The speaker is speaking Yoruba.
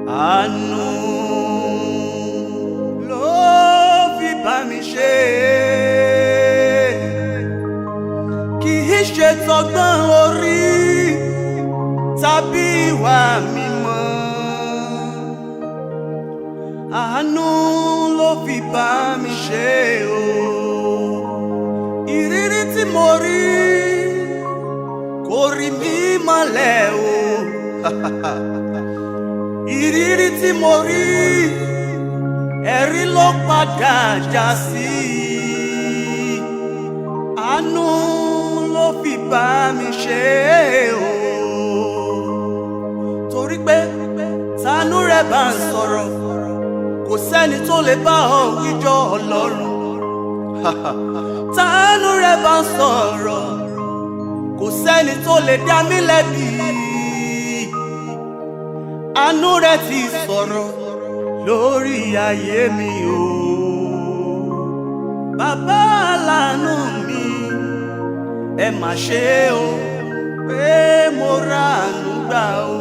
àánú ló fi bá mi ṣe, kì í ṣe tọgbọ́n orí tàbí ìwà mímọ́. Àánú ló fi bá mi ṣe o. Ìrírí tí mo rí kò rí mi mọ́lẹ̀ o. Ìrírí tí mo rí ẹ̀rí ló padà já sí. Àánú ló fi bá mi ṣe o. Torí pé tánú rẹ̀ bá ń sọ̀rọ̀, kò sẹ́ni tó lè bá ọ wíjọ́ Ọlọ́run. Tánú rẹ̀ bá ń sọ̀rọ̀, kò sẹ́ni tó lè dá mi lẹ́bi. Àánú rẹ̀ ti sọ̀rọ̀ lórí ayé mi o. Bàbá aláàánú mi, ẹ mà ṣe o pé mo ra àánú gbà o.